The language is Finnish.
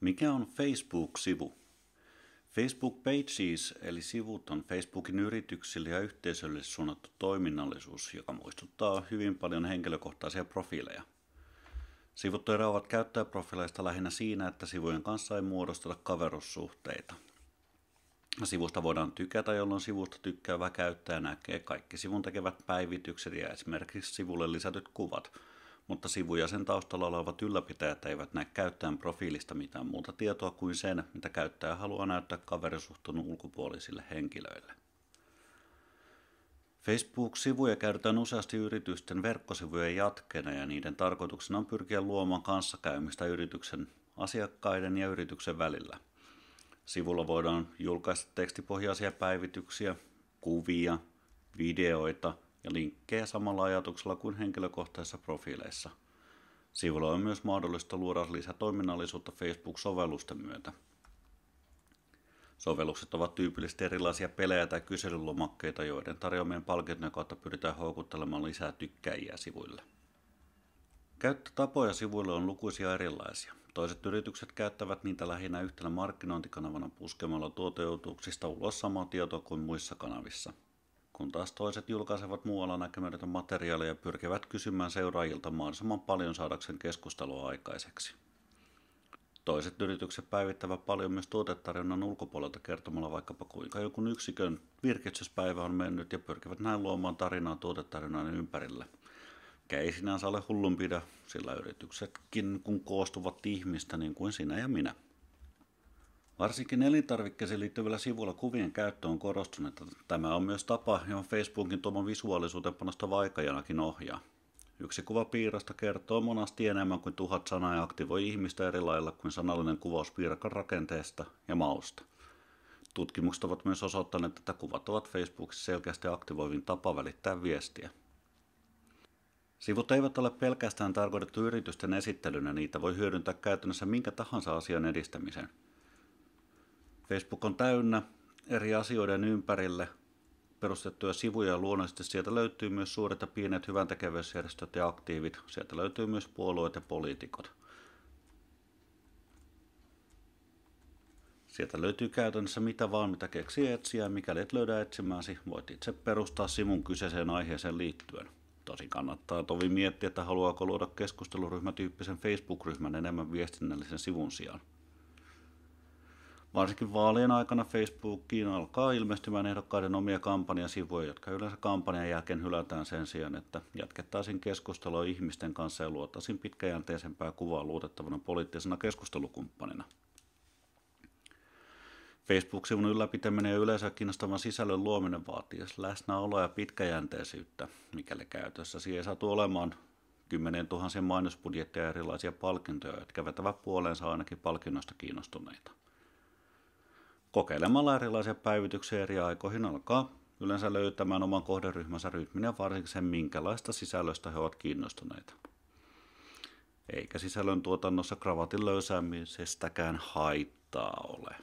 Mikä on Facebook-sivu? Facebook Pages eli sivut on Facebookin yrityksille ja yhteisölle suunnattu toiminnallisuus, joka muistuttaa hyvin paljon henkilökohtaisia profiileja. Sivut eroavat käyttäjäprofiileista lähinnä siinä, että sivujen kanssa ei muodosteta kaverussuhteita. Sivusta voidaan tykätä, jolloin sivusta tykkäävä käyttäjä näkee kaikki sivun tekevät päivitykset ja esimerkiksi sivulle lisätyt kuvat, mutta sivu ja sen taustalla olevat ylläpitäjät eivät näe käyttäjän profiilista mitään muuta tietoa kuin sen, mitä käyttäjä haluaa näyttää kaverisuhteen ulkopuolisille henkilöille. Facebook-sivuja käytetään useasti yritysten verkkosivujen jatkeena ja niiden tarkoituksena on pyrkiä luomaan kanssakäymistä yrityksen asiakkaiden ja yrityksen välillä. Sivulla voidaan julkaista tekstipohjaisia päivityksiä, kuvia, videoita ja linkkejä samalla ajatuksella kuin henkilökohtaisissa profiileissa. Sivulla on myös mahdollista luoda lisätoiminnallisuutta Facebook-sovellusten myötä. Sovellukset ovat tyypillisesti erilaisia pelejä tai kyselylomakkeita, joiden tarjoamien palkintojen kautta pyritään houkuttelemaan lisää tykkäjiä sivuille. Käyttötapoja sivuille on lukuisia erilaisia. Toiset yritykset käyttävät niitä lähinnä yhtenä markkinointikanavana puskemalla tuoteutuksista ulos samaa tietoa kuin muissa kanavissa. Kun taas toiset julkaisevat muualla näkemätöntä materiaalia ja pyrkivät kysymään seuraajilta mahdollisimman paljon saadakseen keskustelua aikaiseksi. Toiset yritykset päivittävät paljon myös tuotetarjonnan ulkopuolelta kertomalla vaikkapa kuinka jonkun yksikön virkistyspäivä on mennyt ja pyrkivät näin luomaan tarinaa tuotetarjonnan ympärille. Mikä ei sinänsä ole hullun pidä, sillä yrityksetkin kun koostuvat ihmistä niin kuin sinä ja minä. Varsinkin elintarvikkeisiin liittyvillä sivuilla kuvien käyttö on korostunut, että tämä on myös tapa, johon Facebookin tuoman visuaalisuuteen panostava aikajanakin ohjaa. Yksi kuva piirrosta kertoo monasti enemmän kuin 1000 sanaa ja aktivoi ihmistä eri lailla kuin sanallinen kuvaus piirakan rakenteesta ja mausta. Tutkimukset ovat myös osoittaneet, että kuvat ovat Facebookissa selkeästi aktivoivin tapa välittää viestiä. Sivut eivät ole pelkästään tarkoitettu yritysten esittelynä, niitä voi hyödyntää käytännössä minkä tahansa asian edistämiseen. Facebook on täynnä eri asioiden ympärille perustettuja sivuja ja luonnollisesti sieltä löytyy myös suuret ja pienet hyväntekeväisyysjärjestöt ja aktiivit. Sieltä löytyy myös puolueet ja poliitikot. Sieltä löytyy käytännössä mitä vaan, mitä keksii etsiä, ja mikäli et löydä etsimääsi, voit itse perustaa sivun kyseiseen aiheeseen liittyen. Tosi kannattaa tovi miettiä, että haluaako luoda keskusteluryhmätyyppisen Facebook-ryhmän enemmän viestinnällisen sivun sijaan. Varsinkin vaalien aikana Facebookiin alkaa ilmestymään ehdokkaiden omia kampanjasivuja, jotka yleensä kampanjan jälkeen hylätään sen sijaan, että jatkettaisiin keskustelua ihmisten kanssa ja luotaisiin pitkäjänteisempää kuvaa luotettavana poliittisena keskustelukumppanina. Facebook-sivun ylläpitäminen ja yleensä kiinnostavan sisällön luominen vaatii läsnäoloa ja pitkäjänteisyyttä, mikäli käytössäsi ei saatu olemaan 10 000 mainosbudjetteja ja erilaisia palkintoja, jotka vetävät puoleensa ainakin palkinnoista kiinnostuneita. Kokeilemalla erilaisia päivityksiä eri aikoihin alkaa yleensä löytämään oman kohderyhmänsä rytmin ja varsinkin sen, minkälaista sisällöstä he ovat kiinnostuneita. Eikä sisällön tuotannossa kravatin löysäämisestäkään haittaa ole.